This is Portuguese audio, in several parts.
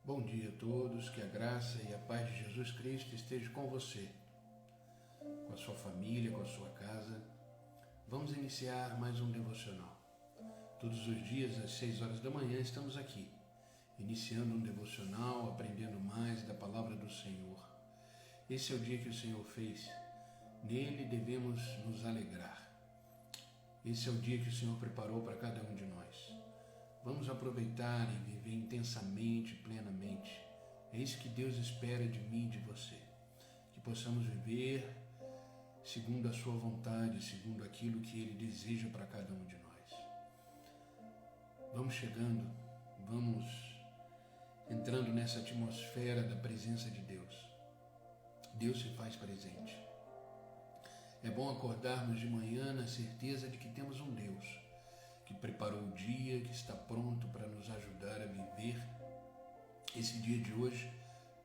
Bom dia a todos, que a graça e a paz de Jesus Cristo esteja com você, com a sua família, com a sua casa. Vamos iniciar mais um devocional. Todos os dias, às 6 horas da manhã, estamos aqui, iniciando um devocional, aprendendo mais da palavra do Senhor. Esse é o dia que o Senhor fez, nele devemos nos alegrar. Esse é o dia que o Senhor preparou para cada um de nós. Vamos aproveitar e viver intensamente, plenamente. É isso que Deus espera de mim e de você. Que possamos viver segundo a sua vontade, segundo aquilo que Ele deseja para cada um de nós. Vamos chegando, vamos entrando nessa atmosfera da presença de Deus. Deus se faz presente. É bom acordarmos de manhã na certeza de que temos um Deus que preparou o dia, que está pronto para nos ajudar a viver esse dia de hoje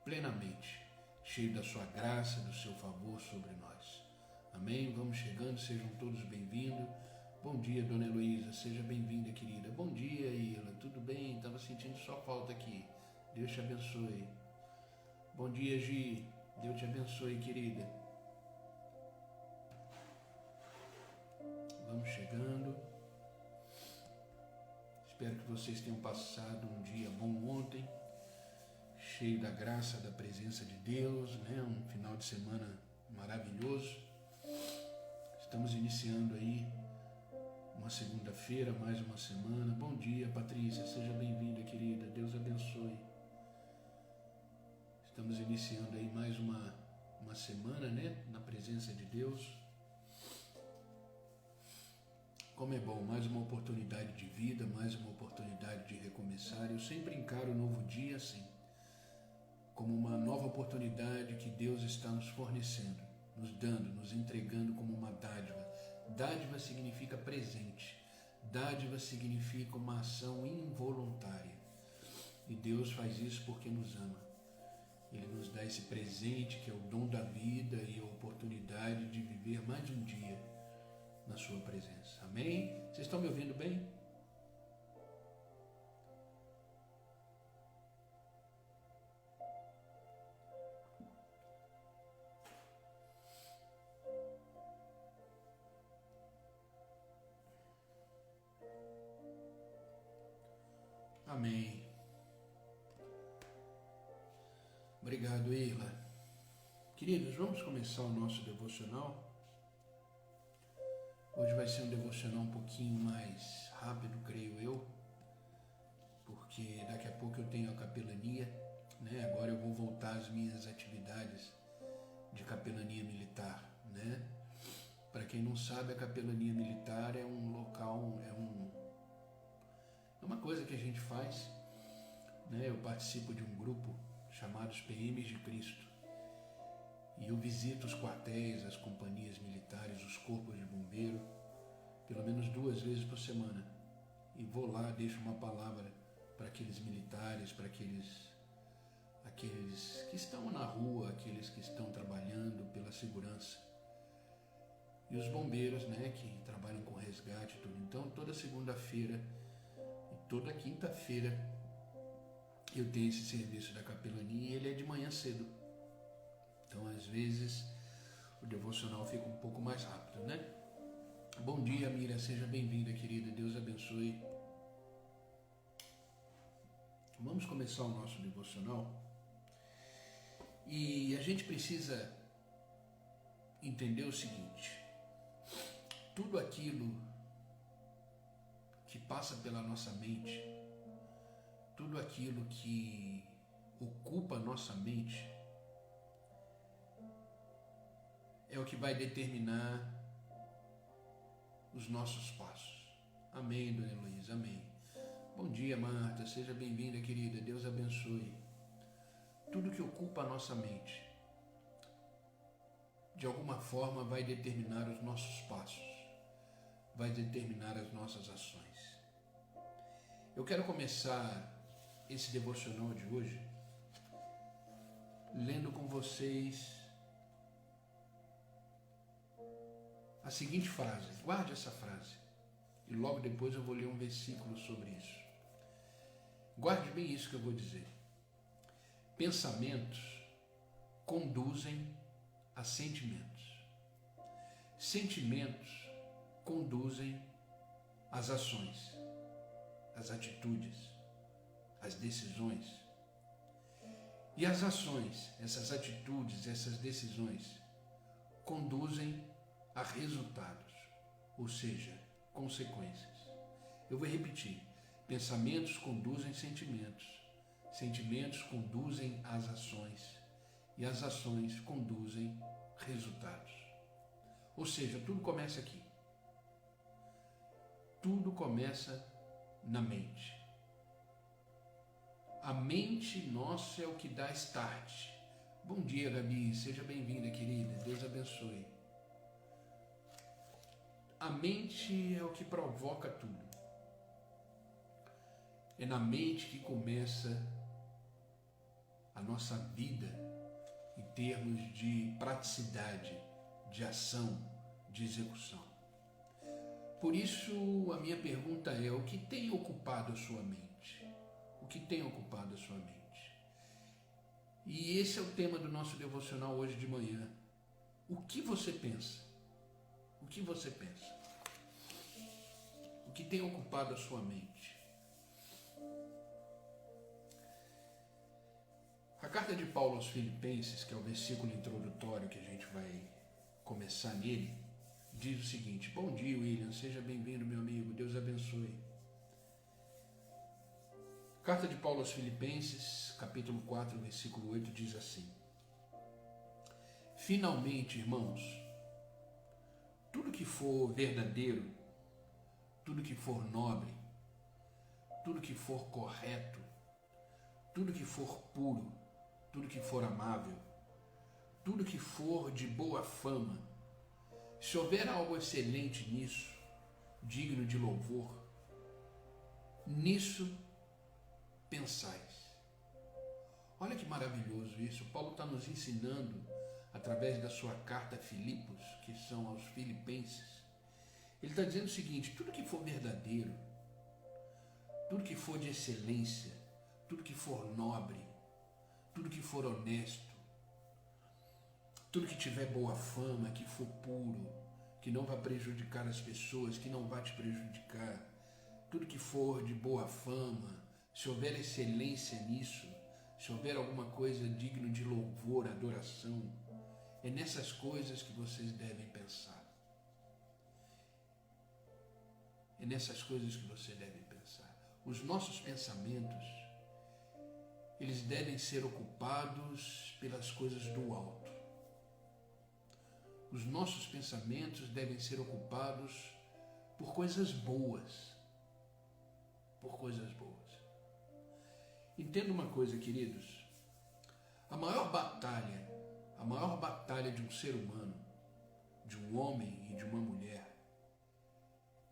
plenamente, cheio da sua graça, do seu favor sobre nós. Amém? Vamos chegando, sejam todos bem-vindos. Bom dia, Dona Heloísa, seja bem-vinda, querida. Bom dia, Ila, tudo bem? Estava sentindo sua falta aqui. Deus te abençoe. Bom dia, Gi. Deus te abençoe, querida. Vamos chegando. Espero que vocês tenham passado um dia bom ontem, cheio da graça, da presença de Deus, né? Um final de semana maravilhoso. Estamos iniciando aí uma segunda-feira, mais uma semana. Bom dia, Patrícia, seja bem-vinda, querida. Deus abençoe. Estamos iniciando aí mais uma semana, né? Na presença de Deus. Como é bom, mais uma oportunidade de vida, mais uma oportunidade de recomeçar. Eu sempre encaro o novo dia assim, como uma nova oportunidade que Deus está nos fornecendo, nos dando, nos entregando como uma dádiva. Dádiva significa presente, dádiva significa uma ação involuntária. E Deus faz isso porque nos ama. Ele nos dá esse presente que é o dom da vida e a oportunidade de viver mais um dia na sua presença. Amém? Vocês estão me ouvindo bem? Amém. Obrigado, Ila. Queridos, vamos começar o nosso devocional. Hoje vai ser um devocional um pouquinho mais rápido, creio eu, porque daqui a pouco eu tenho a capelania, né? Agora eu vou voltar às minhas atividades de capelania militar, né? Para quem não sabe, a capelania militar é um local, é uma coisa que a gente faz, né? Eu participo de um grupo chamado os PMs de Cristo. E eu visito os quartéis, as companhias militares, os corpos de bombeiro, pelo menos 2 vezes por semana. E vou lá, deixo uma palavra para aqueles militares, para aqueles que estão na rua, aqueles que estão trabalhando pela segurança. E os bombeiros, né, que trabalham com resgate e tudo. Então, toda segunda-feira e toda quinta-feira eu tenho esse serviço da capelania e ele é de manhã cedo. Então, às vezes, o devocional fica um pouco mais rápido, né? Bom dia, Miriam. Seja bem-vinda, querida. Deus abençoe. Vamos começar o nosso devocional. E a gente precisa entender o seguinte. Tudo aquilo que passa pela nossa mente, tudo aquilo que ocupa a nossa mente, é o que vai determinar os nossos passos. Amém, Dona Heloísa, amém. Bom dia, Marta, seja bem-vinda, querida, Deus abençoe. Tudo que ocupa a nossa mente, de alguma forma vai determinar os nossos passos, vai determinar as nossas ações. Eu quero começar esse devocional de hoje lendo com vocês a seguinte frase, guarde essa frase, e logo depois eu vou ler um versículo sobre isso. Guarde bem isso que eu vou dizer. Pensamentos conduzem a sentimentos. Sentimentos conduzem às ações, às atitudes, às decisões. E as ações, essas atitudes, essas decisões, conduzem a resultados, ou seja, consequências. Eu vou repetir. Pensamentos conduzem sentimentos. Sentimentos conduzem às ações. E as ações conduzem resultados. Ou seja, tudo começa aqui. Tudo começa na mente. A mente nossa é o que dá start. Bom dia, Gabi. Seja bem-vinda, querida. Deus abençoe. A mente é o que provoca tudo. É na mente que começa a nossa vida em termos de praticidade, de ação, de execução. Por isso, a minha pergunta é: o que tem ocupado a sua mente? O que tem ocupado a sua mente? E esse é o tema do nosso devocional hoje de manhã. O que você pensa? O que você pensa? O que tem ocupado a sua mente? A carta de Paulo aos Filipenses, que é o versículo introdutório que a gente vai começar nele, diz o seguinte: bom dia, William, seja bem-vindo, meu amigo, Deus abençoe. Carta de Paulo aos Filipenses, capítulo 4, versículo 8, diz assim: finalmente, irmãos, tudo que for verdadeiro, tudo que for nobre, tudo que for correto, tudo que for puro, tudo que for amável, tudo que for de boa fama, se houver algo excelente nisso, digno de louvor, nisso pensais. Olha que maravilhoso isso. Paulo está nos ensinando, através da sua carta a Filipos, que são aos filipenses, ele está dizendo o seguinte: tudo que for verdadeiro, tudo que for de excelência, tudo que for nobre, tudo que for honesto, tudo que tiver boa fama, que for puro, que não vá prejudicar as pessoas, que não vá te prejudicar, tudo que for de boa fama, se houver excelência nisso, se houver alguma coisa digna de louvor, adoração, é nessas coisas que vocês devem pensar. É nessas coisas que você deve pensar. Os nossos pensamentos, eles devem ser ocupados pelas coisas do alto. Os nossos pensamentos devem ser ocupados por coisas boas. Por coisas boas. Entenda uma coisa, queridos. A maior batalha de um ser humano, de um homem e de uma mulher,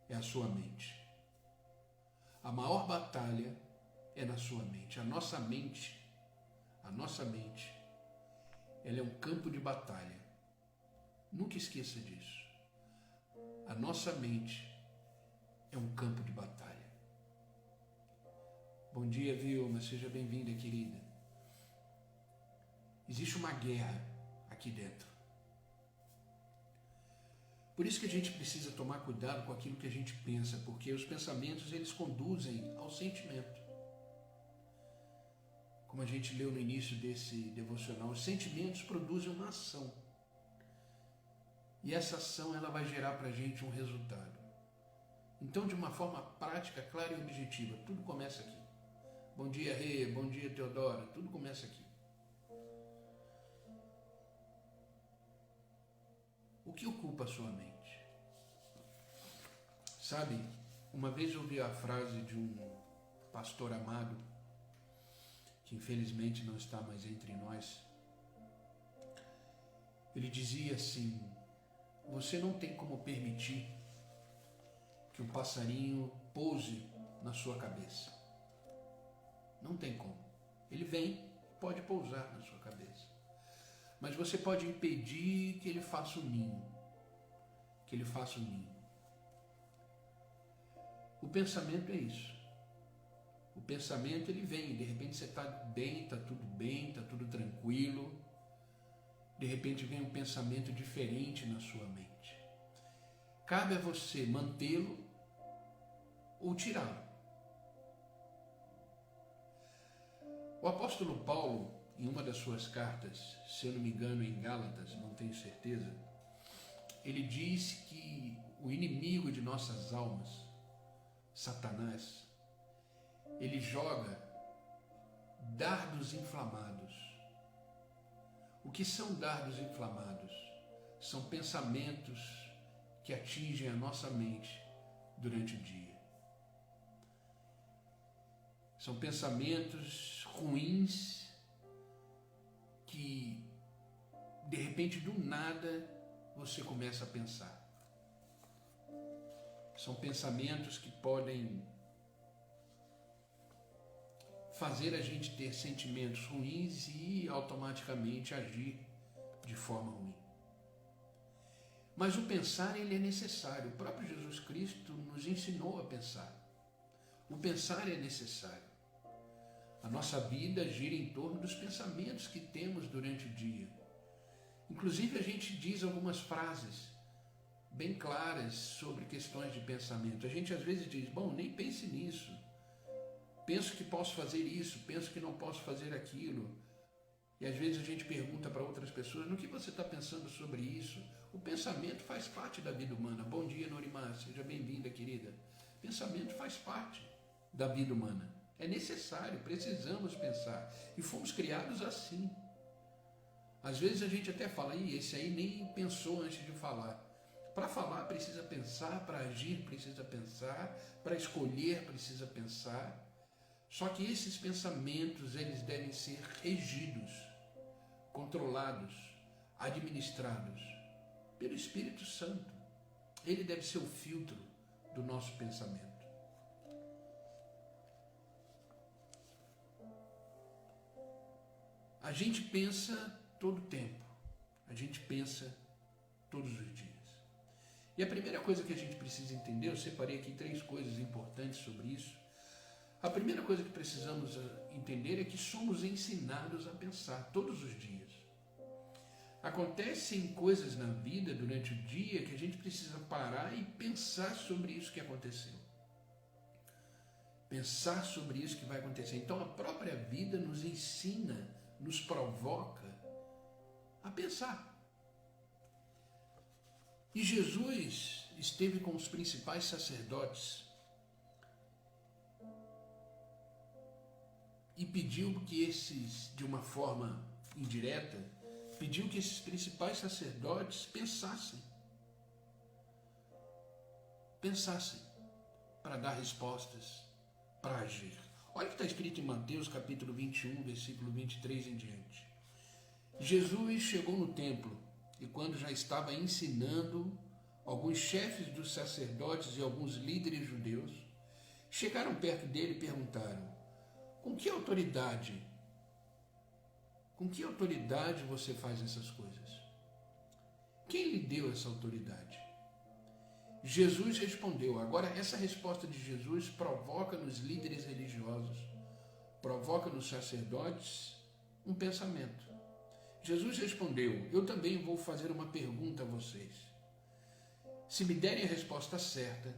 é a sua mente. A maior batalha é na sua mente. A nossa mente, ela é um campo de batalha. Nunca esqueça disso. A nossa mente é um campo de batalha. Bom dia, Vilma, seja bem-vinda, querida. Existe uma guerra aqui dentro. Por isso que a gente precisa tomar cuidado com aquilo que a gente pensa, porque os pensamentos, eles conduzem ao sentimento. Como a gente leu no início desse devocional, os sentimentos produzem uma ação. E essa ação, ela vai gerar para a gente um resultado. Então, de uma forma prática, clara e objetiva, tudo começa aqui. Bom dia, Rê, bom dia, Teodora, tudo começa aqui. O que ocupa a sua mente? Sabe, uma vez eu ouvi a frase de um pastor amado, que infelizmente não está mais entre nós. Ele dizia assim: você não tem como permitir que um passarinho pouse na sua cabeça. Não tem como. Ele vem, pode pousar na sua cabeça. Mas você pode impedir que ele faça um ninho. Que ele faça um ninho. O pensamento é isso. O O pensamento, ele vem, de repente você está bem, está tudo tranquilo. De repente vem um pensamento diferente na sua mente. Cabe a você mantê-lo ou tirá-lo. O apóstolo Paulo, em uma das suas cartas, se eu não me engano em Gálatas, não tenho certeza, ele diz que o inimigo de nossas almas, Satanás, ele joga dardos inflamados. O que são dardos inflamados? São pensamentos que atingem a nossa mente durante o dia. São pensamentos ruins que, de repente, do nada, você começa a pensar. São pensamentos que podem fazer a gente ter sentimentos ruins e automaticamente agir de forma ruim. Mas o pensar, ele é necessário. O próprio Jesus Cristo nos ensinou a pensar. O pensar é necessário. A nossa vida gira em torno dos pensamentos que temos durante o dia. Inclusive, a gente diz algumas frases bem claras sobre questões de pensamento. A gente às vezes diz, bom, nem pense nisso. Penso que posso fazer isso, penso que não posso fazer aquilo. E às vezes a gente pergunta para outras pessoas, no que você está pensando sobre isso? O pensamento faz parte da vida humana. Bom dia, Norimar, seja bem-vinda, querida. Pensamento faz parte da vida humana. É necessário, precisamos pensar. E fomos criados assim. Às vezes a gente até fala, esse aí nem pensou antes de falar. Para falar precisa pensar, para agir precisa pensar, para escolher precisa pensar. Só que esses pensamentos, eles devem ser regidos, controlados, administrados pelo Espírito Santo. Ele deve ser o filtro do nosso pensamento. A gente pensa todo o tempo, a gente pensa todos os dias. E a primeira coisa que a gente precisa entender, eu separei aqui 3 coisas importantes sobre isso. A primeira coisa que precisamos entender é que somos ensinados a pensar todos os dias. Acontecem coisas na vida durante o dia que a gente precisa parar e pensar sobre isso que aconteceu. Pensar sobre isso que vai acontecer. Então a própria vida nos ensina, nos provoca a pensar. E Jesus esteve com os principais sacerdotes e pediu que esses, de uma forma indireta, pediu que esses principais sacerdotes pensassem para dar respostas, para agir. Olha o que está escrito em Mateus capítulo 21, versículo 23 em diante. Jesus chegou no templo e quando já estava ensinando, alguns chefes dos sacerdotes e alguns líderes judeus chegaram perto dele e perguntaram, com que autoridade você faz essas coisas? Quem lhe deu essa autoridade? Jesus respondeu. Agora, essa resposta de Jesus provoca nos líderes religiosos, provoca nos sacerdotes um pensamento. Jesus respondeu, eu também vou fazer uma pergunta a vocês. Se me derem a resposta certa,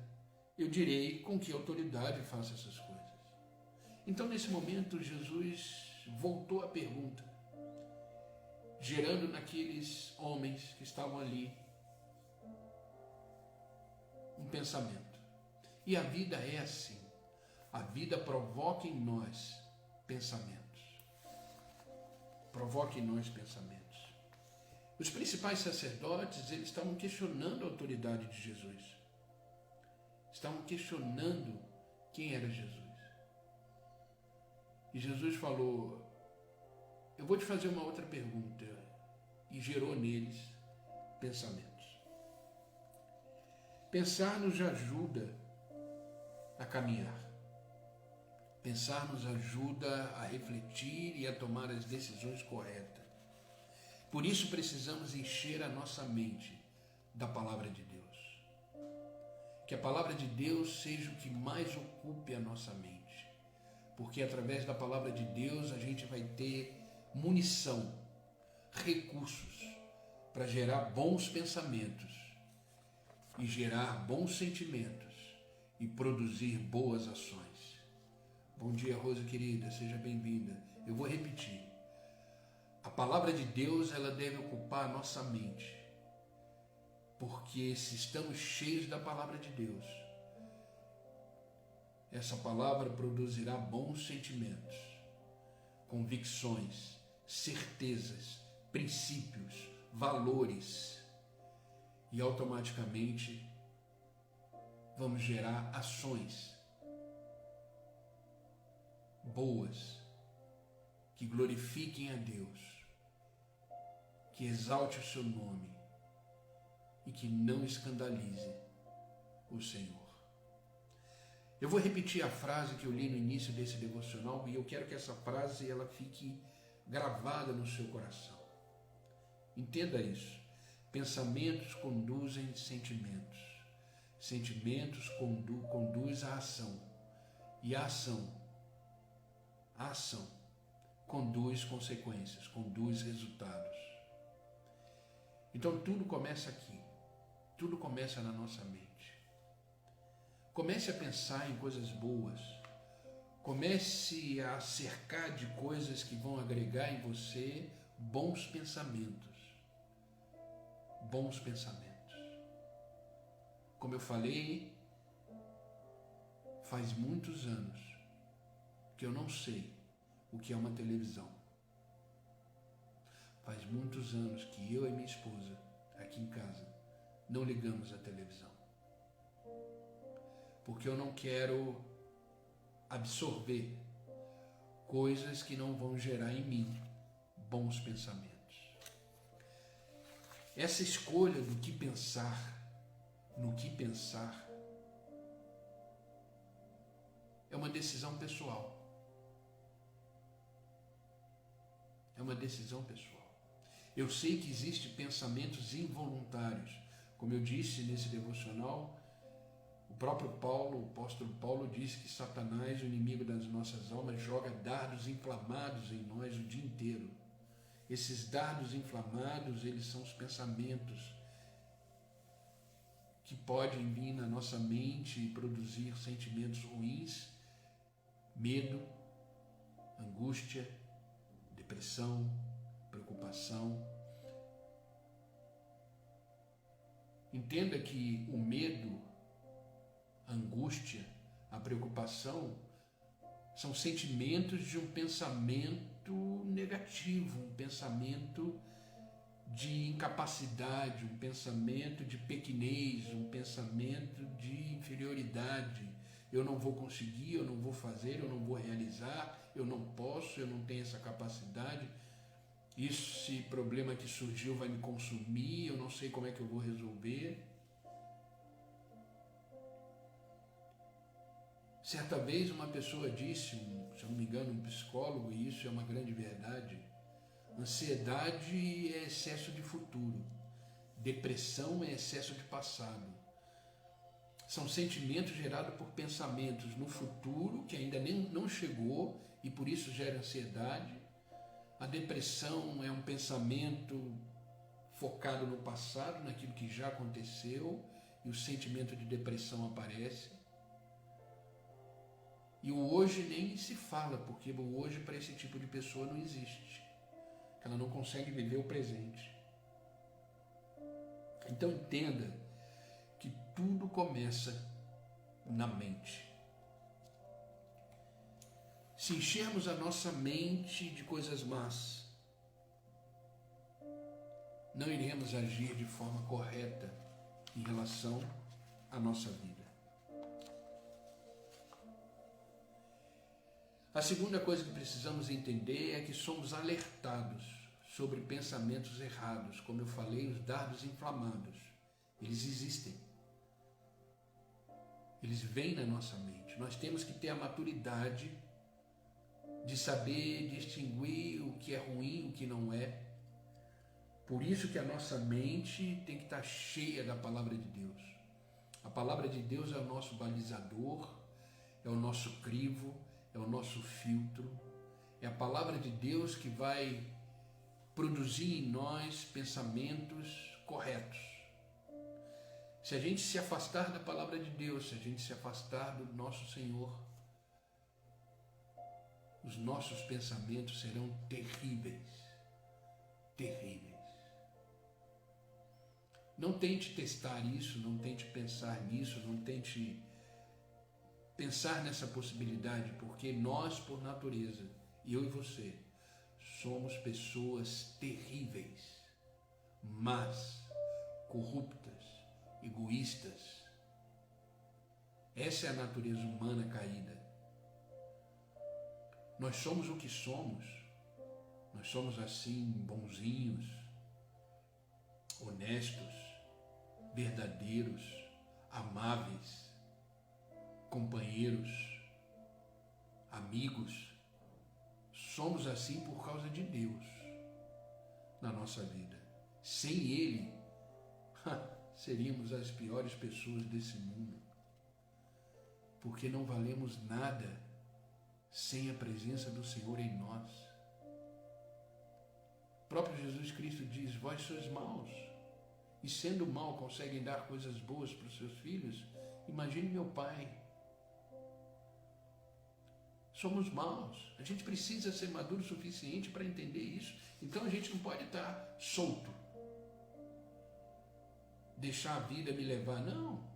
eu direi com que autoridade faço essas coisas. Então, nesse momento, Jesus voltou à pergunta, gerando naqueles homens que estavam ali um pensamento. E a vida é assim. A vida provoca em nós pensamentos. Provoca em nós pensamentos. Os principais sacerdotes, eles estavam questionando a autoridade de Jesus. Estavam questionando quem era Jesus. E Jesus falou, eu vou te fazer uma outra pergunta. E gerou neles pensamentos. Pensar nos ajuda a caminhar. Pensar nos ajuda a refletir e a tomar as decisões corretas. Por isso precisamos encher a nossa mente da palavra de Deus. Que a palavra de Deus seja o que mais ocupe a nossa mente. porque através da palavra de Deus a gente vai ter munição, recursos para gerar bons pensamentos e gerar bons sentimentos e produzir boas ações. Bom dia, Rosa querida, seja bem-vinda. Eu vou repetir. A palavra de Deus, ela deve ocupar a nossa mente, porque se estamos cheios da palavra de Deus, essa palavra produzirá bons sentimentos, convicções, certezas, princípios, valores, e automaticamente vamos gerar ações boas, que glorifiquem a Deus, que exalte o seu nome e que não escandalize o Senhor. Eu vou repetir a frase que eu li no início desse devocional e eu quero que essa frase ela fique gravada no seu coração. Entenda isso. Pensamentos conduzem sentimentos. Sentimentos conduz à ação. E a ação conduz consequências, conduz resultados. Então tudo começa aqui. Tudo começa na nossa mente. Comece a pensar em coisas boas. Comece a cercar de coisas que vão agregar em você bons pensamentos. Bons pensamentos. Como eu falei, faz muitos anos que eu não sei o que é uma televisão. Faz muitos anos que eu e minha esposa, aqui em casa, não ligamos a televisão. Porque eu não quero absorver coisas que não vão gerar em mim bons pensamentos. Essa escolha do que pensar, no que pensar, é uma decisão pessoal. É uma decisão pessoal. Eu sei que existem pensamentos involuntários. Como eu disse nesse devocional, o próprio Paulo, o apóstolo Paulo, disse que Satanás, o inimigo das nossas almas, joga dardos inflamados em nós o dia inteiro. Esses dardos inflamados, eles são os pensamentos que podem vir na nossa mente e produzir sentimentos ruins, medo, angústia, depressão, preocupação. Entenda que o medo, a angústia, a preocupação são sentimentos de um pensamento negativo, um pensamento de incapacidade, um pensamento de pequenez, um pensamento de inferioridade. Eu não vou conseguir, eu não vou fazer, eu não vou realizar, eu não posso, eu não tenho essa capacidade. Esse problema que surgiu vai me consumir, eu não sei como é que eu vou resolver. Certa vez uma pessoa disse, se eu não me engano, um psicólogo, e isso é uma grande verdade, ansiedade é excesso de futuro, depressão é excesso de passado. São sentimentos gerados por pensamentos no futuro que ainda não chegou e por isso gera ansiedade. A depressão é um pensamento focado no passado, naquilo que já aconteceu, e o sentimento de depressão aparece. E o hoje nem se fala, porque o hoje para esse tipo de pessoa não existe. Ela não consegue viver o presente. Então entenda que tudo começa na mente. Se enchermos a nossa mente de coisas más, não iremos agir de forma correta em relação à nossa vida. A segunda coisa que precisamos entender é que somos alertados sobre pensamentos errados. Como eu falei, os dardos inflamados, eles existem. Eles vêm na nossa mente. Nós temos que ter a maturidade de saber distinguir o que é ruim e o que não é. Por isso que a nossa mente tem que estar cheia da palavra de Deus. A palavra de Deus é o nosso balizador, é o nosso crivo, é o nosso filtro, é a palavra de Deus que vai produzir em nós pensamentos corretos. Se a gente se afastar da palavra de Deus, se a gente se afastar do nosso Senhor, os nossos pensamentos serão terríveis, terríveis. Não tente testar isso, não tente pensar nisso, não tente pensar nessa possibilidade, porque nós, por natureza, eu e você, somos pessoas terríveis, más, corruptas, egoístas. Essa é a natureza humana caída. Nós somos o que somos. Nós somos assim, bonzinhos, honestos, verdadeiros, amáveis, companheiros, amigos. Somos assim por causa de Deus na nossa vida. Sem Ele, seríamos as piores pessoas desse mundo, porque não valemos nada sem a presença do Senhor em nós. O próprio Jesus Cristo diz: vós sois maus, e sendo mau conseguem dar coisas boas para os seus filhos. Imagine meu Pai. Somos maus, a gente precisa ser maduro o suficiente para entender isso. Então a gente não pode estar solto, deixar a vida me levar, não.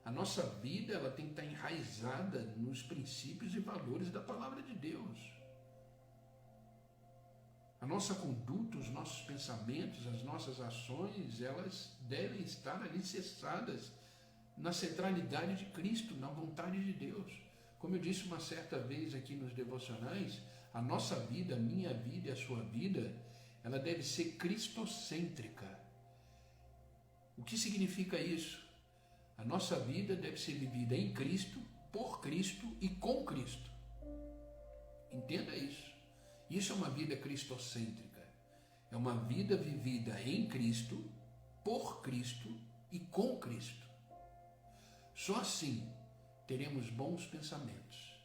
A nossa vida, ela tem que estar enraizada nos princípios e valores da palavra de Deus. A nossa conduta, os nossos pensamentos, as nossas ações, elas devem estar alicerçadas na centralidade de Cristo, na vontade de Deus. Como eu disse uma certa vez aqui nos devocionais, a nossa vida, a minha vida e a sua vida, ela deve ser cristocêntrica. O que significa isso? A nossa vida deve ser vivida em Cristo, por Cristo e com Cristo. Entenda isso. Isso é uma vida cristocêntrica. É uma vida vivida em Cristo, por Cristo e com Cristo. Só assim teremos bons pensamentos,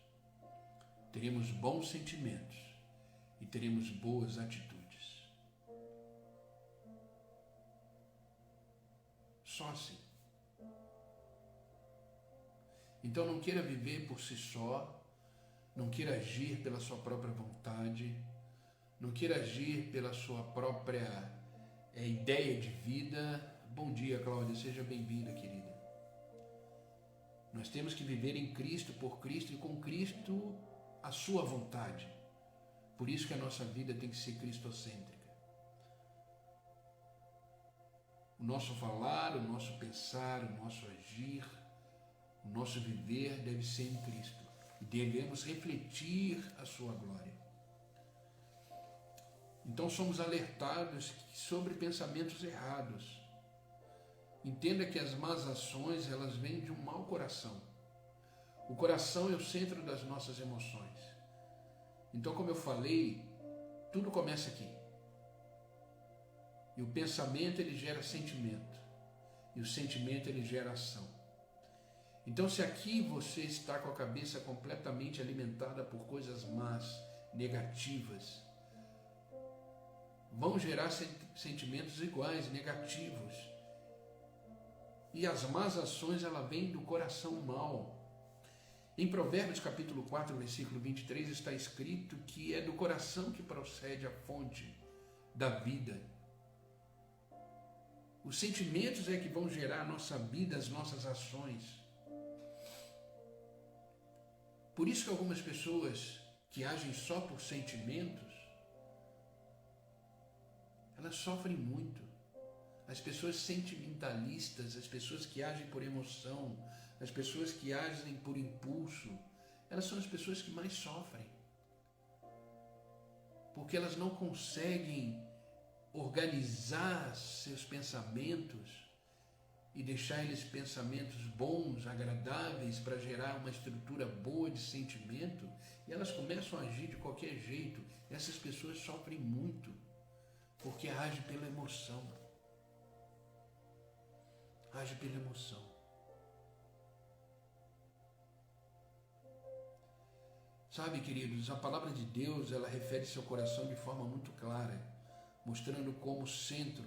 teremos bons sentimentos e teremos boas atitudes. Só assim. Então não queira viver por si só, não queira agir pela sua própria vontade, não queira agir pela sua própria ideia de vida. Bom dia, Cláudia, seja bem-vinda, querida. Nós temos que viver em Cristo, por Cristo e com Cristo a sua vontade. Por isso que a nossa vida tem que ser cristocêntrica. O nosso falar, o nosso pensar, o nosso agir, o nosso viver deve ser em Cristo. E devemos refletir a sua glória. Então somos alertados sobre pensamentos errados. Entenda que as más ações, elas vêm de um mau coração. O coração é o centro das nossas emoções. Então, como eu falei, tudo começa aqui. E o pensamento, ele gera sentimento. E o sentimento, ele gera ação. Então, se aqui você está com a cabeça completamente alimentada por coisas más, negativas, vão gerar sentimentos iguais, negativos. E as más ações, ela vem do coração mau. Em Provérbios capítulo 4, versículo 23, está escrito que é do coração que procede a fonte da vida. Os sentimentos é que vão gerar a nossa vida, as nossas ações. Por isso que algumas pessoas que agem só por sentimentos, elas sofrem muito. As pessoas sentimentalistas, as pessoas que agem por emoção, as pessoas que agem por impulso, elas são as pessoas que mais sofrem. Porque elas não conseguem organizar seus pensamentos e deixar eles pensamentos bons, agradáveis, para gerar uma estrutura boa de sentimento, e elas começam a agir de qualquer jeito. Essas pessoas sofrem muito, porque agem pela emoção. Age pela emoção. Sabe, queridos, a palavra de Deus, ela refere-se ao coração de forma muito clara, mostrando como centro,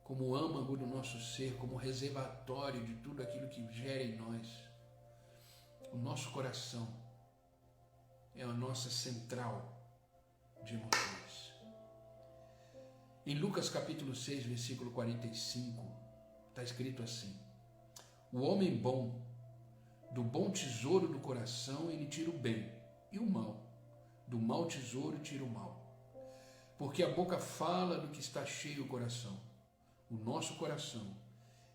como âmago do nosso ser, como reservatório de tudo aquilo que gera em nós. O nosso coração é a nossa central de emoções. Em Lucas capítulo 6, versículo 45, está escrito assim: o homem bom, do bom tesouro do coração ele tira o bem, e o mal, do mau tesouro tira o mal. Porque a boca fala do que está cheio o coração. O nosso coração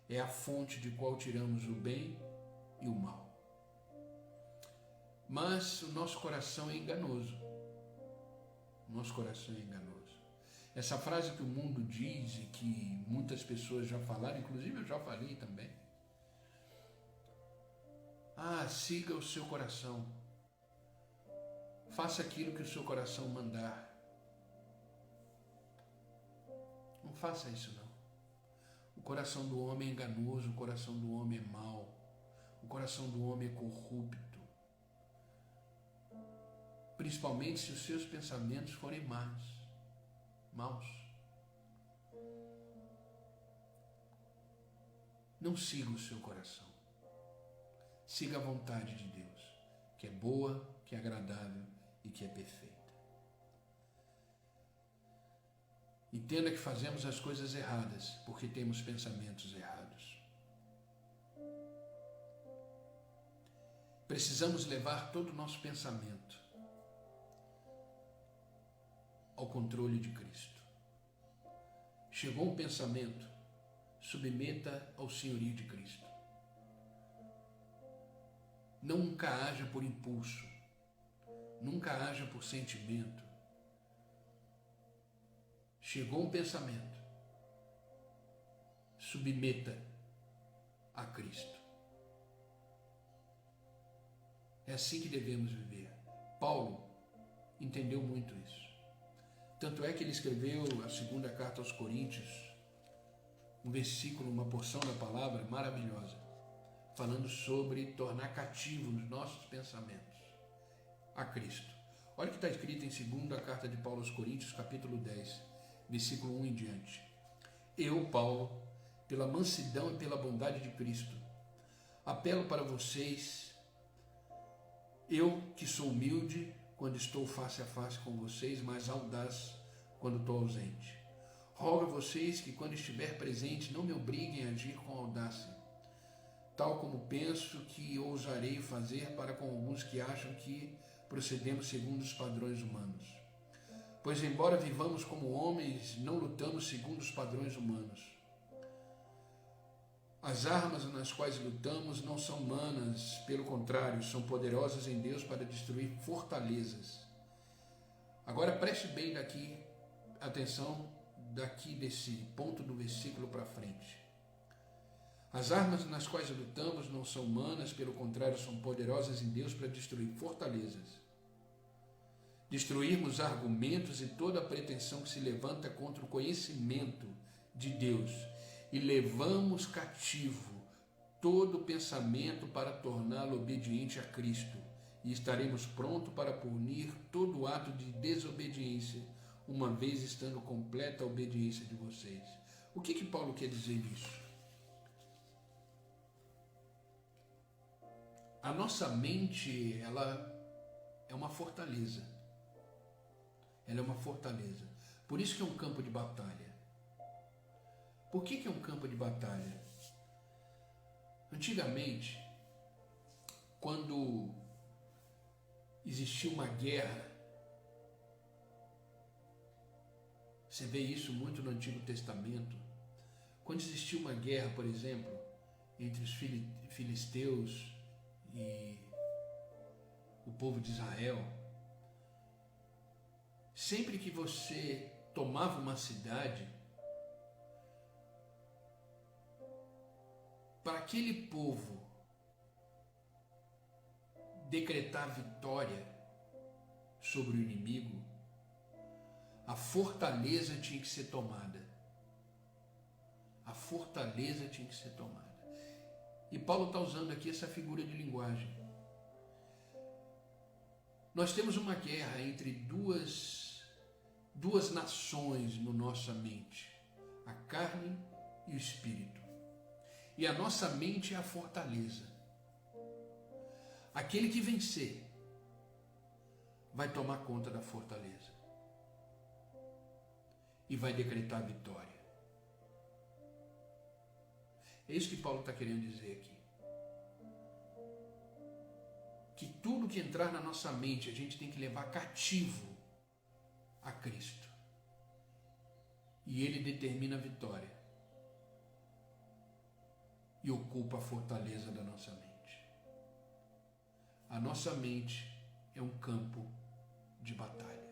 é a fonte de qual tiramos o bem e o mal. Mas o nosso coração é enganoso. O nosso coração é enganoso. Essa frase que o mundo diz e que muitas pessoas já falaram, inclusive eu já falei também. Siga o seu coração. Faça aquilo que o seu coração mandar. Não faça isso não. O coração do homem é enganoso, o coração do homem é mau, o coração do homem é corrupto. Principalmente se os seus pensamentos forem maus. Não siga o seu coração. Siga a vontade de Deus, que é boa, que é agradável e que é perfeita. Entenda que fazemos as coisas erradas porque temos pensamentos errados. Precisamos levar todo o nosso pensamento ao controle de Cristo. Chegou um pensamento, submeta ao senhorio de Cristo. Nunca haja por impulso, nunca haja por sentimento. Chegou um pensamento, submeta a Cristo. É assim que devemos viver. Paulo entendeu muito isso. Tanto é que ele escreveu a segunda carta aos Coríntios, um versículo, uma porção da palavra maravilhosa, falando sobre tornar cativo os nossos pensamentos a Cristo. Olha o que está escrito em segunda carta de Paulo aos Coríntios, capítulo 10, versículo 1 em diante. Eu, Paulo, pela mansidão e pela bondade de Cristo, apelo para vocês, eu que sou humilde quando estou face a face com vocês, mas audaz quando estou ausente. Rogo a vocês que quando estiver presente não me obriguem a agir com audácia, tal como penso que ousarei fazer para com alguns que acham que procedemos segundo os padrões humanos. Pois embora vivamos como homens, não lutamos segundo os padrões humanos. As armas nas quais lutamos não são humanas, pelo contrário, são poderosas em Deus para destruir fortalezas. Agora preste bem atenção desse ponto do versículo para frente. As armas nas quais lutamos não são humanas, pelo contrário, são poderosas em Deus para destruir fortalezas. Destruirmos argumentos e toda a pretensão que se levanta contra o conhecimento de Deus, e levamos cativo todo pensamento para torná-lo obediente a Cristo, e estaremos prontos para punir todo ato de desobediência, uma vez estando completa a obediência de vocês. O que Paulo quer dizer nisso? A nossa mente, ela é uma fortaleza. Ela é uma fortaleza. Por isso que é um campo de batalha. Por que é um campo de batalha? Antigamente, quando existia uma guerra, você vê isso muito no Antigo Testamento, quando existia uma guerra, por exemplo, entre os filisteus e o povo de Israel, sempre que você tomava uma cidade, para aquele povo decretar vitória sobre o inimigo, a fortaleza tinha que ser tomada. A fortaleza tinha que ser tomada. E Paulo está usando aqui essa figura de linguagem. Nós temos uma guerra entre duas nações na nossa mente, a carne e o espírito. E a nossa mente é a fortaleza. Aquele que vencer vai tomar conta da fortaleza e vai decretar vitória. É isso que Paulo está querendo dizer aqui. Que tudo que entrar na nossa mente a gente tem que levar cativo a Cristo. E Ele determina a vitória e ocupa a fortaleza da nossa mente. A nossa mente é um campo de batalha.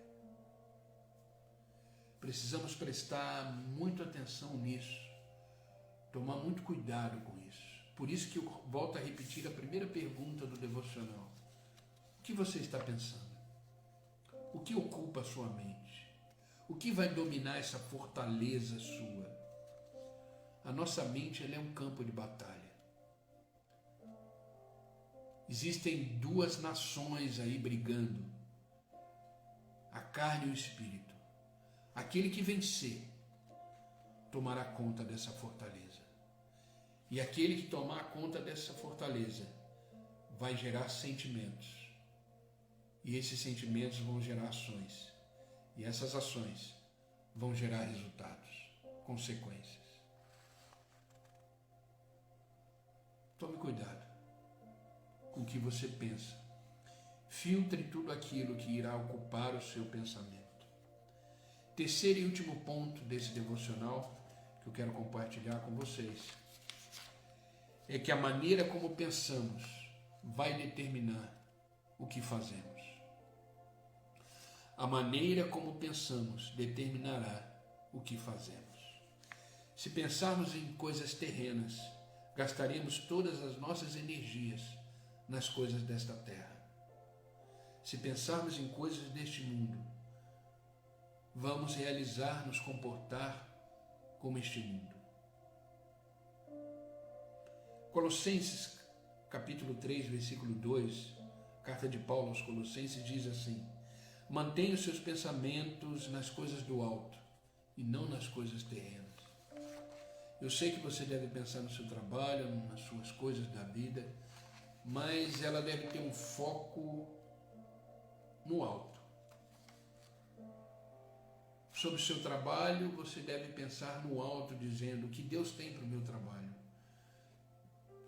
Precisamos prestar muita atenção nisso, tomar muito cuidado com isso. Por isso que eu volto a repetir a primeira pergunta do devocional. O que você está pensando? O que ocupa a sua mente? O que vai dominar essa fortaleza sua? A nossa mente ela é um campo de batalha. Existem duas nações aí brigando, a carne e o espírito. Aquele que vencer tomará conta dessa fortaleza. E aquele que tomar conta dessa fortaleza vai gerar sentimentos. E esses sentimentos vão gerar ações. E essas ações vão gerar resultados, consequências. Tome cuidado com o que você pensa. Filtre tudo aquilo que irá ocupar o seu pensamento. Terceiro e último ponto desse devocional que eu quero compartilhar com vocês é que a maneira como pensamos vai determinar o que fazemos. A maneira como pensamos determinará o que fazemos. Se pensarmos em coisas terrenas, gastaremos todas as nossas energias nas coisas desta terra. Se pensarmos em coisas deste mundo, vamos realizar, nos comportar como este mundo. Colossenses, capítulo 3, versículo 2, carta de Paulo aos Colossenses diz assim: mantenha os seus pensamentos nas coisas do alto e não nas coisas terrenas. Eu sei que você deve pensar no seu trabalho, nas suas coisas da vida, mas ela deve ter um foco no alto. Sobre o seu trabalho, você deve pensar no alto, dizendo o que Deus tem para o meu trabalho.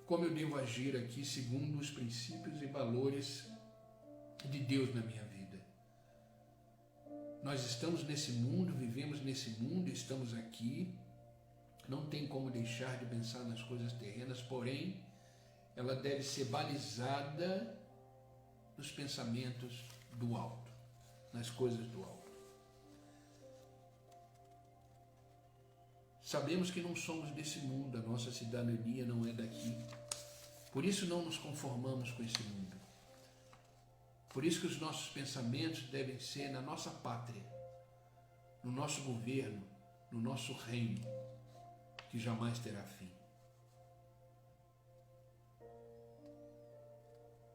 Como eu devo agir aqui segundo os princípios e valores de Deus na minha vida. Nós estamos nesse mundo, vivemos nesse mundo, estamos aqui. Não tem como deixar de pensar nas coisas terrenas, porém, ela deve ser balizada nos pensamentos do alto, nas coisas do alto. Sabemos que não somos desse mundo, a nossa cidadania não é daqui. Por isso não nos conformamos com esse mundo. Por isso que os nossos pensamentos devem ser na nossa pátria, no nosso governo, no nosso reino, que jamais terá fim.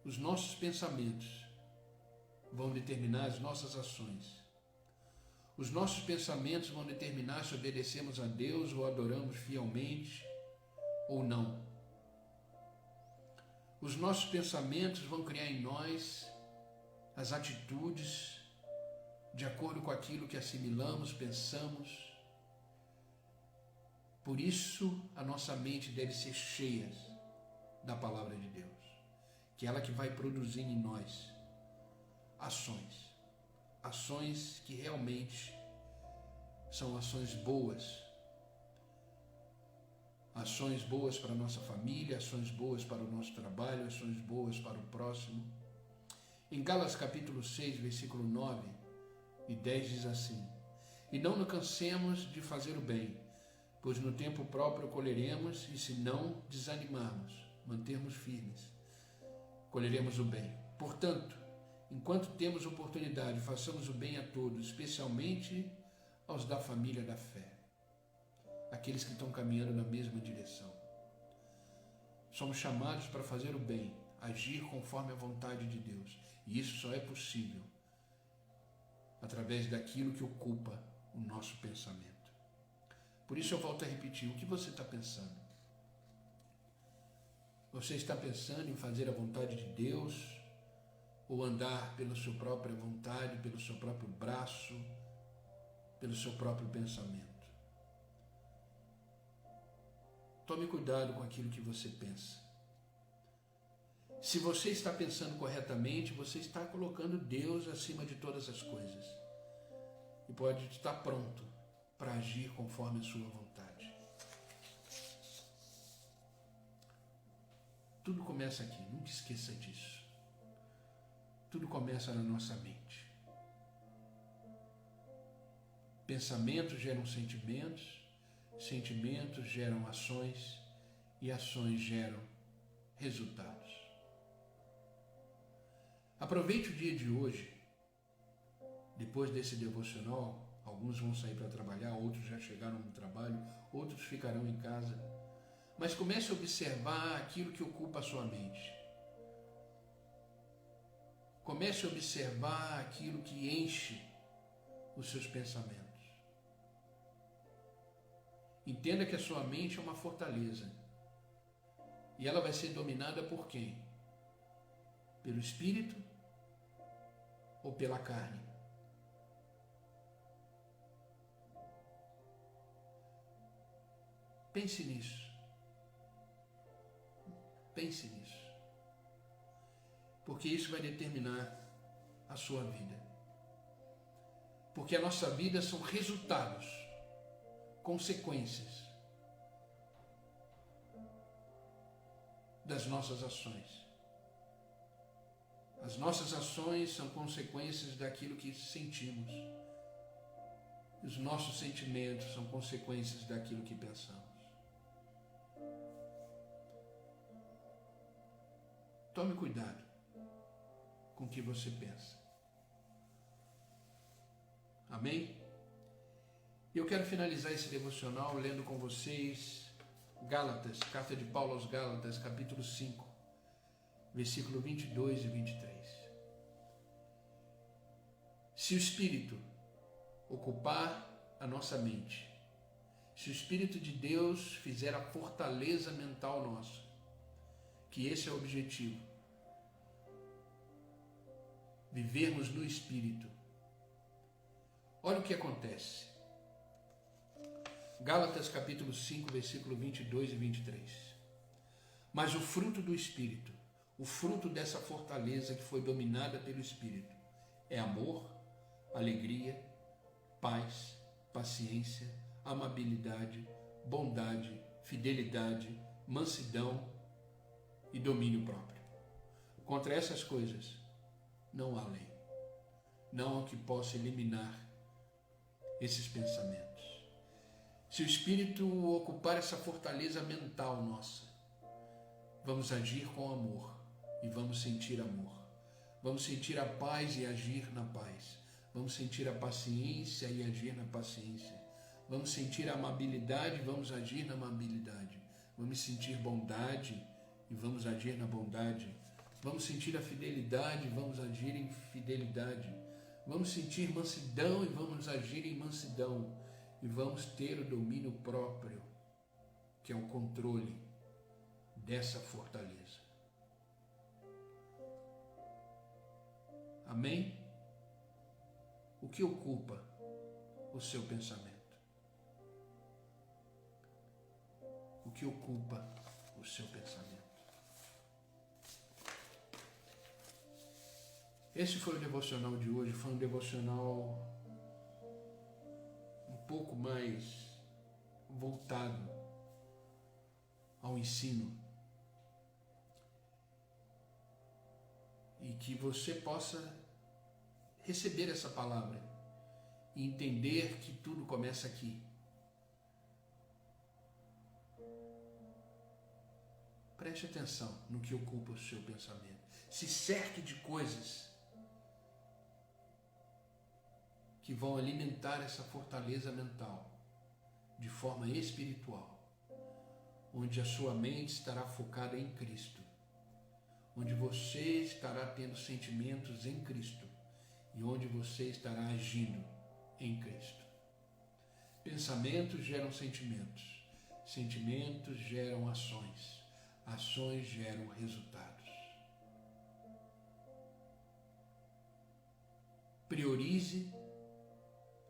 Os nossos pensamentos vão determinar as nossas ações. Os nossos pensamentos vão determinar se obedecemos a Deus ou adoramos fielmente ou não. Os nossos pensamentos vão criar em nós as atitudes de acordo com aquilo que assimilamos, pensamos. Por isso, a nossa mente deve ser cheia da palavra de Deus, que é ela que vai produzir em nós ações. Ações que realmente são ações boas. Ações boas para a nossa família, ações boas para o nosso trabalho, ações boas para o próximo. Em Gálatas capítulo 6, versículo 9 e 10 diz assim: e não nos cansemos de fazer o bem, pois no tempo próprio colheremos, e se não desanimarmos, mantermos firmes, colheremos o bem. Portanto, enquanto temos oportunidade, façamos o bem a todos, especialmente aos da família da fé, aqueles que estão caminhando na mesma direção. Somos chamados para fazer o bem, agir conforme a vontade de Deus. E isso só é possível através daquilo que ocupa o nosso pensamento. Por isso eu volto a repetir, o que você está pensando? Você está pensando em fazer a vontade de Deus ou andar pela sua própria vontade, pelo seu próprio braço, pelo seu próprio pensamento? Tome cuidado com aquilo que você pensa. Se você está pensando corretamente, você está colocando Deus acima de todas as coisas e pode estar pronto para agir conforme a sua vontade. Tudo começa aqui, nunca esqueça disso. Tudo começa na nossa mente. Pensamentos geram sentimentos, sentimentos geram ações e ações geram resultados. Aproveite o dia de hoje. Depois desse devocional, alguns vão sair para trabalhar, outros já chegaram no trabalho, outros ficarão em casa. Mas comece a observar aquilo que ocupa a sua mente. Comece a observar aquilo que enche os seus pensamentos. Entenda que a sua mente é uma fortaleza. E ela vai ser dominada por quem? Pelo espírito ou pela carne? Pense nisso. Pense nisso. Porque isso vai determinar a sua vida. Porque a nossa vida são resultados, consequências das nossas ações. As nossas ações são consequências daquilo que sentimos. Os nossos sentimentos são consequências daquilo que pensamos. Tome cuidado com o que você pensa. Amém? Eu quero finalizar esse devocional lendo com vocês Gálatas, carta de Paulo aos Gálatas, capítulo 5, versículo 22 e 23. Se o Espírito ocupar a nossa mente, se o Espírito de Deus fizer a fortaleza mental nossa, que esse é o objetivo, vivermos no Espírito, olha o que acontece. Gálatas capítulo 5, versículo 22 e 23. Mas o fruto do Espírito, o fruto dessa fortaleza que foi dominada pelo Espírito, é amor, alegria, paz, paciência, amabilidade, bondade, fidelidade, mansidão e domínio próprio. Contra essas coisas não há lei. Não há que possa eliminar esses pensamentos. Se o Espírito ocupar essa fortaleza mental nossa, vamos agir com amor e vamos sentir amor. Vamos sentir a paz e agir na paz. Vamos sentir a paciência e agir na paciência. Vamos sentir a amabilidade e vamos agir na amabilidade. Vamos sentir bondade e vamos agir na bondade. Vamos sentir a fidelidade e vamos agir em fidelidade. Vamos sentir mansidão e vamos agir em mansidão. E vamos ter o domínio próprio, que é o controle dessa fortaleza. Amém? O que ocupa o seu pensamento? O que ocupa o seu pensamento? Esse foi o devocional de hoje, foi um devocional um pouco mais voltado ao ensino. E que você possa receber essa palavra e entender que tudo começa aqui. Preste atenção no que ocupa o seu pensamento. Se cerque de coisas que vão alimentar essa fortaleza mental de forma espiritual, onde a sua mente estará focada em Cristo, onde você estará tendo sentimentos em Cristo e onde você estará agindo em Cristo. Pensamentos geram sentimentos, sentimentos geram ações, ações geram resultados. Priorize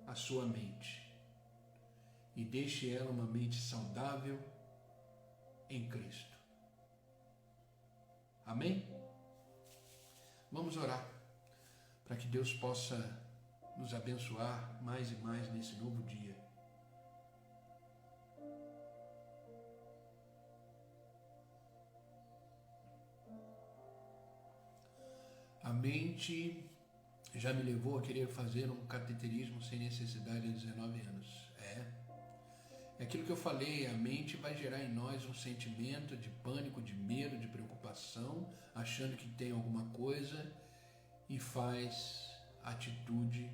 a sua mente e deixe ela uma mente saudável em Cristo. Amém? Vamos orar para que Deus possa nos abençoar mais e mais nesse novo dia. A mente já me levou a querer fazer um cateterismo sem necessidade há 19 anos. É aquilo que eu falei, a mente vai gerar em nós um sentimento de pânico, de medo, de preocupação, achando que tem alguma coisa e faz atitude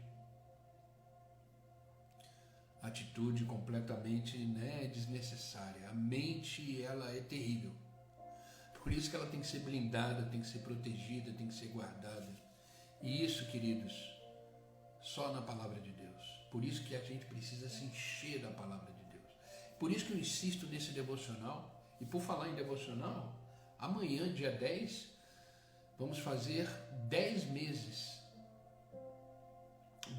completamente desnecessária. A mente, ela é terrível. Por isso que ela tem que ser blindada, tem que ser protegida, tem que ser guardada. E isso, queridos, só na palavra de Deus. Por isso que a gente precisa se encher da palavra de Deus. Por isso que eu insisto nesse devocional. E por falar em devocional, amanhã, dia 10, vamos fazer 10 meses.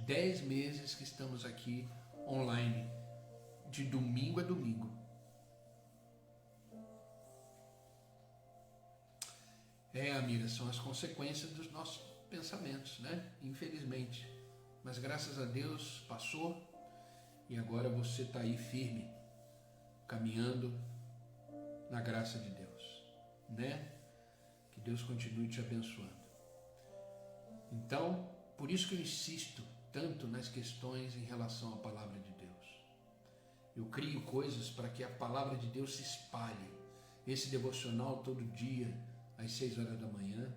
10 meses que estamos aqui online, de domingo a domingo. Amira, são as consequências dos nossos pensamentos, Infelizmente. Mas graças a Deus passou e agora você está aí firme, caminhando na graça de Deus, Que Deus continue te abençoando. Então, por isso que eu insisto tanto nas questões em relação à palavra de Deus. Eu crio coisas para que a palavra de Deus se espalhe. Esse devocional todo dia, às 6 horas da manhã.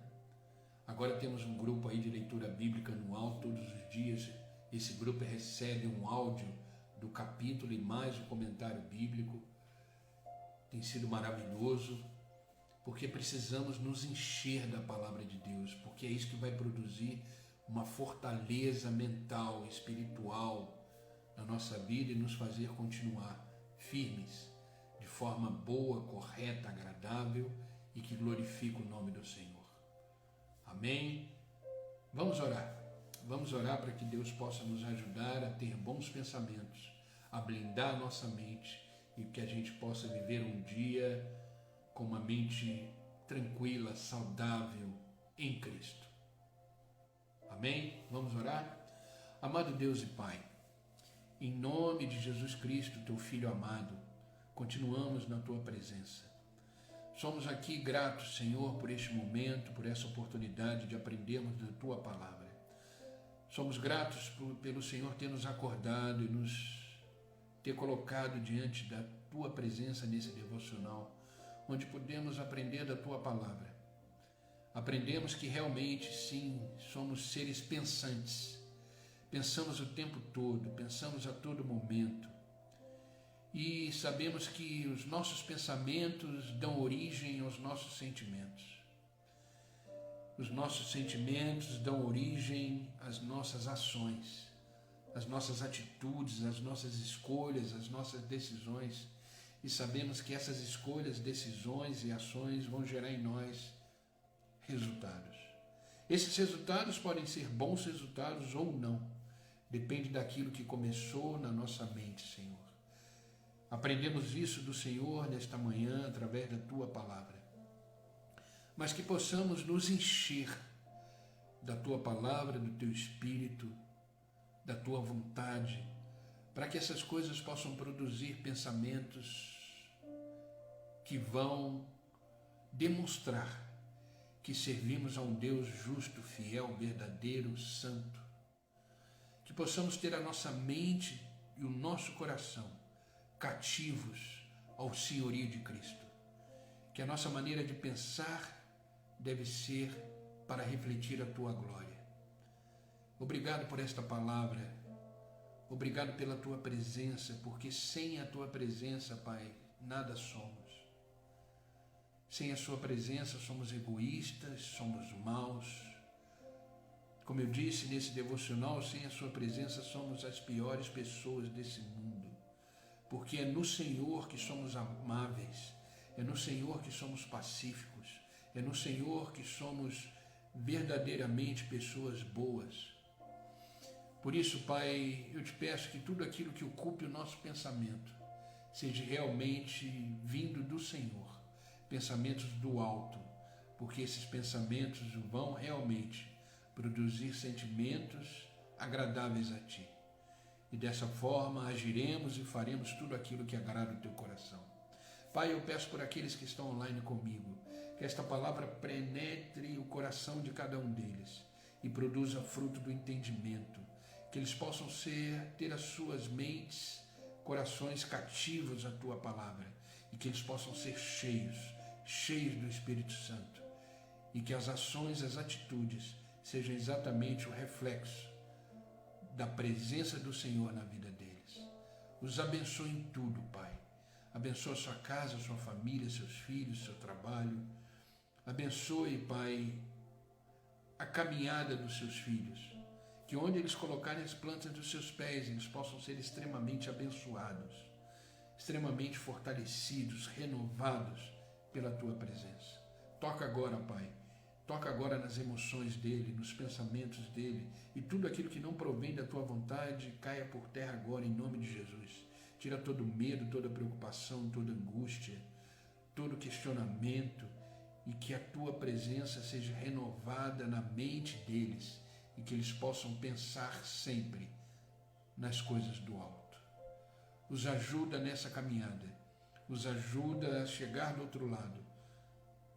Agora temos um grupo aí de leitura bíblica anual todos os dias. Esse grupo recebe um áudio do capítulo e mais o comentário bíblico. Tem sido maravilhoso, porque precisamos nos encher da palavra de Deus, porque é isso que vai produzir uma fortaleza mental, espiritual na nossa vida e nos fazer continuar firmes, de forma boa, correta, agradável e que glorifique o nome do Senhor. Amém? Vamos orar para que Deus possa nos ajudar a ter bons pensamentos, a blindar a nossa mente e que a gente possa viver um dia com uma mente tranquila, saudável em Cristo. Amém? Vamos orar? Amado Deus e Pai, em nome de Jesus Cristo, Teu Filho amado, continuamos na Tua presença. Somos aqui gratos, Senhor, por este momento, por essa oportunidade de aprendermos da Tua Palavra. Somos gratos pelo Senhor ter nos acordado e nos ter colocado diante da Tua presença nesse devocional, onde podemos aprender da Tua Palavra. Aprendemos que realmente, sim, somos seres pensantes. Pensamos o tempo todo, pensamos a todo momento. E sabemos que os nossos pensamentos dão origem aos nossos sentimentos. Os nossos sentimentos dão origem às nossas ações, às nossas atitudes, às nossas escolhas, às nossas decisões. E sabemos que essas escolhas, decisões e ações vão gerar em nós resultados. Esses resultados podem ser bons resultados ou não. Depende daquilo que começou na nossa mente, Senhor. Aprendemos isso do Senhor nesta manhã através da Tua Palavra. Mas que possamos nos encher da Tua Palavra, do Teu Espírito, da Tua vontade, para que essas coisas possam produzir pensamentos que vão demonstrar que servimos a um Deus justo, fiel, verdadeiro, santo. Que possamos ter a nossa mente e o nosso coração cativos ao senhorio de Cristo. Que a nossa maneira de pensar deve ser para refletir a Tua glória. Obrigado por esta palavra. Obrigado pela Tua presença, porque sem a Tua presença, Pai, nada somos. Sem a sua presença somos egoístas, somos maus. Como eu disse nesse devocional, sem a sua presença somos as piores pessoas desse mundo. Porque é no Senhor que somos amáveis, é no Senhor que somos pacíficos, é no Senhor que somos verdadeiramente pessoas boas. Por isso, Pai, eu te peço que tudo aquilo que ocupe o nosso pensamento seja realmente vindo do Senhor, pensamentos do alto, porque esses pensamentos vão realmente produzir sentimentos agradáveis a Ti. E dessa forma agiremos e faremos tudo aquilo que agrada o Teu coração. Pai, eu peço por aqueles que estão online comigo, que esta palavra penetre o coração de cada um deles e produza fruto do entendimento, que eles possam ter as suas mentes, corações cativos à Tua palavra e que eles possam ser cheios do Espírito Santo e que as ações, as atitudes sejam exatamente o reflexo da presença do Senhor na vida deles. Os abençoe em tudo, Pai. Abençoe a sua casa, a sua família, seus filhos, seu trabalho. Abençoe, Pai, a caminhada dos seus filhos. Que onde eles colocarem as plantas dos seus pés, eles possam ser extremamente abençoados, extremamente fortalecidos, renovados pela Tua presença. Toca agora, Pai. Toca agora nas emoções dele, nos pensamentos dele, e tudo aquilo que não provém da Tua vontade caia por terra agora em nome de Jesus. Tira todo medo, toda preocupação, toda angústia, todo questionamento, e que a Tua presença seja renovada na mente deles e que eles possam pensar sempre nas coisas do alto. Os ajuda nessa caminhada, os ajuda a chegar do outro lado,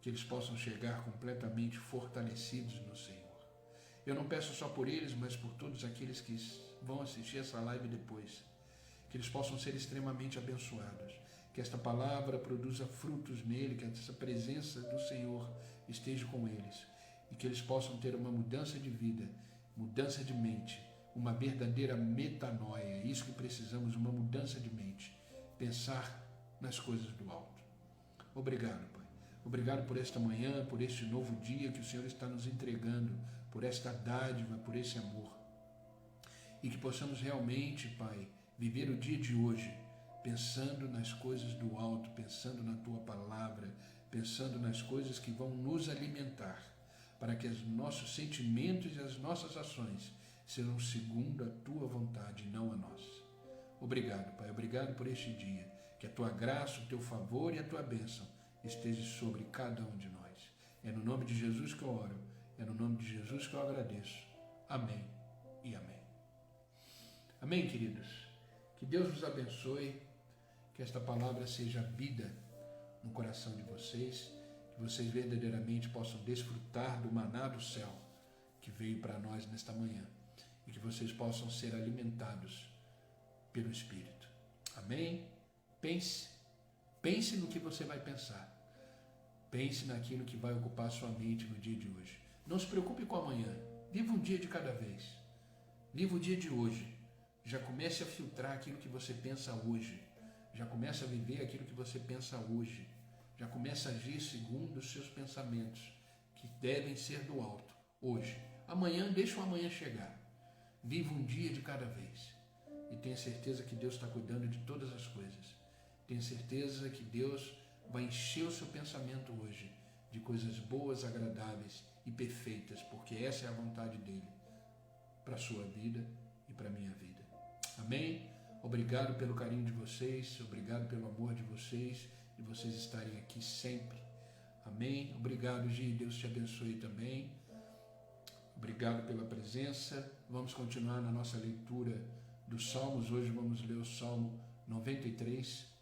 que eles possam chegar completamente fortalecidos no Senhor. Eu não peço só por eles, mas por todos aqueles que vão assistir essa live depois, que eles possam ser extremamente abençoados, que esta palavra produza frutos nele, que essa presença do Senhor esteja com eles e que eles possam ter uma mudança de vida, mudança de mente, uma verdadeira metanoia. É isso que precisamos, uma mudança de mente, pensar nas coisas do alto. Obrigado, Pai. Obrigado por esta manhã, por este novo dia que o Senhor está nos entregando, por esta dádiva, por esse amor. E que possamos realmente, Pai, viver o dia de hoje pensando nas coisas do alto, pensando na Tua palavra, pensando nas coisas que vão nos alimentar, para que os nossos sentimentos e as nossas ações sejam segundo a Tua vontade, não a nossa. Obrigado, Pai. Obrigado por este dia. Que a Tua graça, o Teu favor e a Tua bênção esteja sobre cada um de nós. É no nome de Jesus que eu oro. É no nome de Jesus que eu agradeço. Amém e amém. Amém, queridos. Que Deus vos abençoe. Que esta palavra seja vida no coração de vocês. Que vocês verdadeiramente possam desfrutar do maná do céu que veio para nós nesta manhã. E que vocês possam ser alimentados pelo Espírito. Amém? Pense no que você vai pensar. Pense naquilo que vai ocupar sua mente no dia de hoje. Não se preocupe com amanhã. Viva um dia de cada vez. Viva o dia de hoje. Já comece a filtrar aquilo que você pensa hoje. Já comece a viver aquilo que você pensa hoje. Já comece a agir segundo os seus pensamentos, que devem ser do alto, hoje. Amanhã, deixa o amanhã chegar. Viva um dia de cada vez. E tenha certeza que Deus está cuidando de todas as coisas. Tenha certeza que Deus vai encher o seu pensamento hoje de coisas boas, agradáveis e perfeitas, porque essa é a vontade dele para a sua vida e para a minha vida. Amém? Obrigado pelo carinho de vocês, obrigado pelo amor de vocês estarem aqui sempre. Amém? Obrigado, Gi, Deus te abençoe também. Obrigado pela presença. Vamos continuar na nossa leitura dos Salmos. Hoje vamos ler o Salmo 93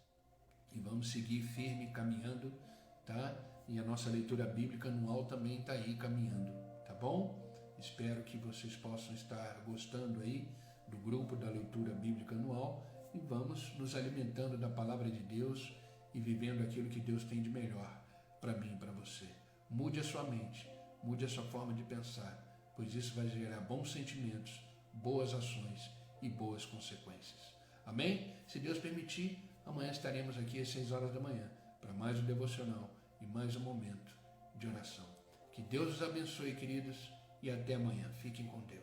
e vamos seguir firme caminhando, tá? E a nossa leitura bíblica anual também está aí caminhando, tá bom? Espero que vocês possam estar gostando aí do grupo da leitura bíblica anual e vamos nos alimentando da palavra de Deus e vivendo aquilo que Deus tem de melhor para mim e para você. Mude a sua mente, mude a sua forma de pensar, pois isso vai gerar bons sentimentos, boas ações e boas consequências. Amém? Se Deus permitir, amanhã estaremos aqui às 6 horas da manhã para mais um devocional e mais um momento de oração. Que Deus os abençoe, queridos, e até amanhã. Fiquem com Deus.